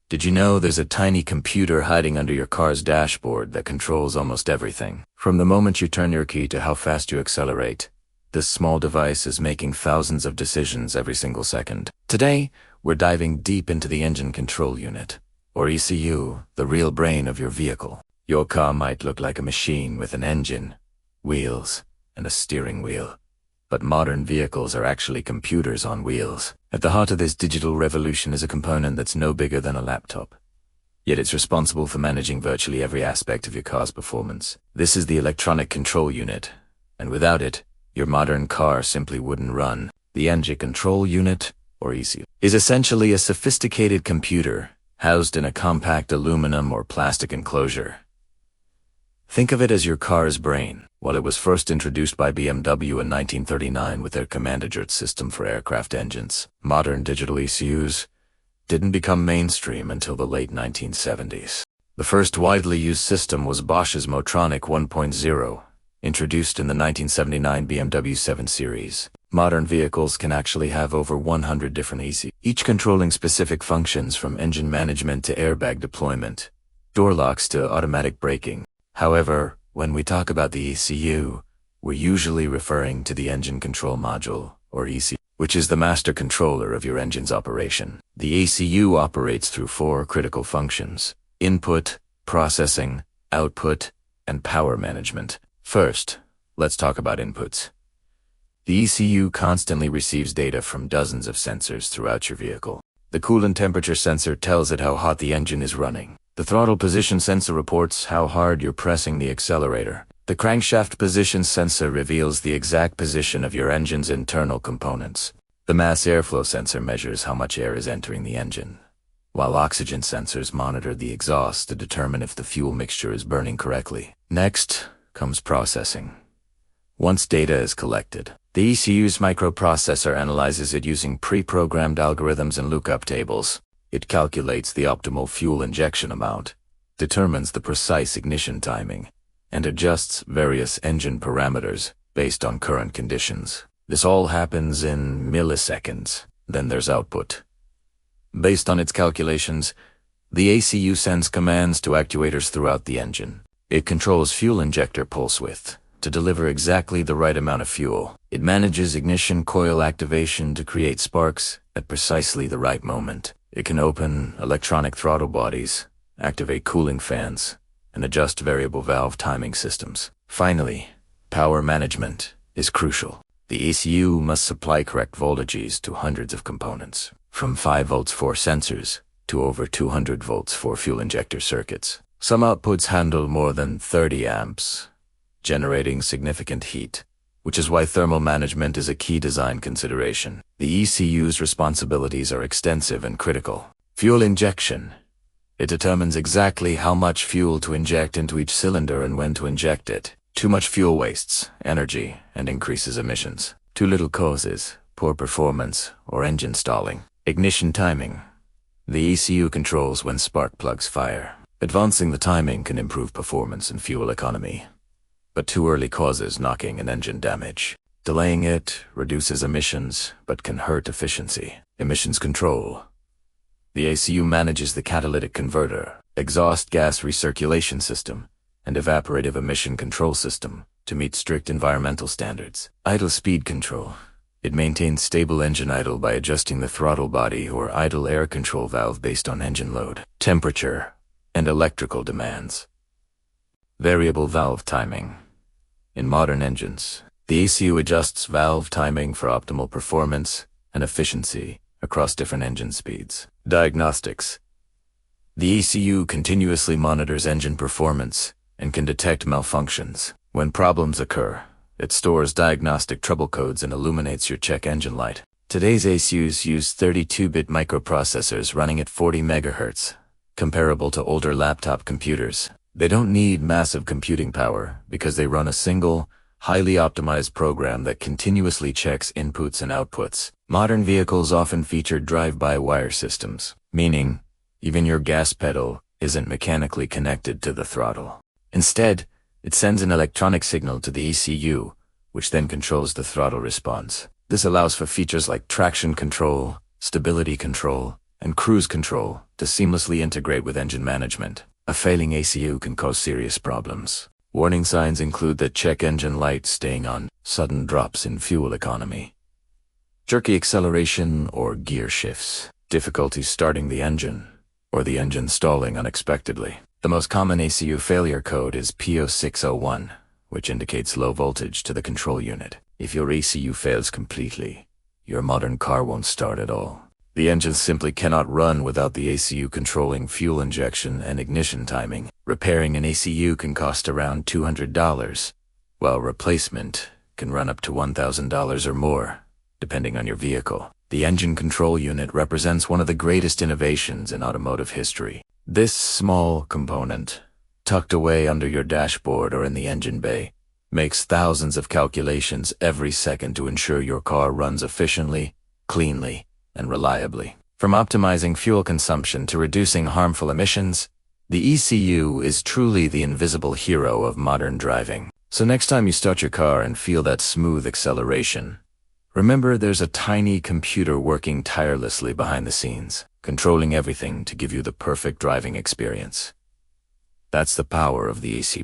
Did you know there's a tiny computer hiding under your car's dashboard that controls almost everything? From the moment you turn your key to how fast you accelerate, this small device is making thousands of decisions every single second. Today, we're diving deep into the engine control unit, or ECU, the real brain of your vehicle. Your car might look like a machine with an engine, wheels, and a steering wheel. But modern vehicles are actually computers on wheels. At the heart of this digital revolution is a component that's no bigger than a laptop. Yet it's responsible for managing virtually every aspect of your car's performance. This is the electronic control unit, and without it, your modern car simply wouldn't run. The engine control unit, or ECU, is essentially a sophisticated computer housed in a compact aluminum or plastic enclosure. Think of it as your car's brain. While it was first introduced by BMW in 1939 with their Command-Adjust system for aircraft engines, modern digital ECUs didn't become mainstream until the late 1970s. The first widely used system was Bosch's Motronic 1.0, introduced in the 1979 BMW 7 Series. Modern vehicles can actually have over 100 different ECUs, each controlling specific functions from engine management to airbag deployment, door locks to automatic braking. However, when we talk about the ECU, we're usually referring to the engine control module, or ECU, which is the master controller of your engine's operation. The ECU operates through four critical functions: input, processing, output, and power management. First, let's talk about inputs. The ECU constantly receives data from dozens of sensors throughout your vehicle. The coolant temperature sensor tells it how hot the engine is running. The throttle position sensor reports how hard you're pressing the accelerator. The crankshaft position sensor reveals the exact position of your engine's internal components. The mass airflow sensor measures how much air is entering the engine, while oxygen sensors monitor the exhaust to determine if the fuel mixture is burning correctly. Next comes processing. Once data is collected, the ECU's microprocessor analyzes it using pre-programmed algorithms and lookup tables. It calculates the optimal fuel injection amount, determines the precise ignition timing, and adjusts various engine parameters based on current conditions. This all happens in milliseconds. Then there's output. Based on its calculations, the ECU sends commands to actuators throughout the engine. It controls fuel injector pulse width to deliver exactly the right amount of fuel. It manages ignition coil activation to create sparks at precisely the right moment. It can open electronic throttle bodies, activate cooling fans, and adjust variable valve timing systems. Finally, power management is crucial. The ECU must supply correct voltages to hundreds of components, from 5 volts for sensors to over 200 volts for fuel injector circuits. Some outputs handle more than 30 amps, generating significant heat, which is why thermal management is a key design consideration. The ECU's responsibilities are extensive and critical. Fuel injection. It determines exactly how much fuel to inject into each cylinder and when to inject it. Too much fuel wastes energy and increases emissions. Too little causes poor performance or engine stalling. Ignition timing. The ECU controls when spark plugs fire. Advancing the timing can improve performance and fuel economy, but too early causes knocking and engine damage. Delaying it reduces emissions, but can hurt efficiency. Emissions control. The ECU manages the catalytic converter, exhaust gas recirculation system, and evaporative emission control system to meet strict environmental standards. Idle speed control. It maintains stable engine idle by adjusting the throttle body or idle air control valve based on engine load, temperature, and electrical demands. Variable valve timing. In modern engines, the ECU adjusts valve timing for optimal performance and efficiency across different engine speeds. Diagnostics. The ECU continuously monitors engine performance and can detect malfunctions. When problems occur, it stores diagnostic trouble codes and illuminates your check engine light. Today's ECUs use 32-bit microprocessors running at 40 MHz, comparable to older laptop computers. They don't need massive computing power because they run a single, highly optimized program that continuously checks inputs and outputs. Modern vehicles often feature drive-by-wire systems, meaning even your gas pedal isn't mechanically connected to the throttle. Instead, it sends an electronic signal to the ECU, which then controls the throttle response. This allows for features like traction control, stability control, and cruise control to seamlessly integrate with engine management. A failing ECU can cause serious problems. Warning signs include the check engine light staying on, sudden drops in fuel economy, jerky acceleration or gear shifts, difficulties starting the engine, or the engine stalling unexpectedly. The most common ECU failure code is P0601, which indicates low voltage to the control unit. If your ECU fails completely, your modern car won't start at all. The engine simply cannot run without the ECU controlling fuel injection and ignition timing. Repairing an ECU can cost around $200, while replacement can run up to $1,000 or more, depending on your vehicle. The engine control unit represents one of the greatest innovations in automotive history. This small component, tucked away under your dashboard or in the engine bay, makes thousands of calculations every second to ensure your car runs efficiently, cleanly, and reliably. From optimizing fuel consumption to reducing harmful emissions, the ECU is truly the invisible hero of modern driving. So next time you start your car and feel that smooth acceleration, remember there's a tiny computer working tirelessly behind the scenes, controlling everything to give you the perfect driving experience. That's the power of the ECU.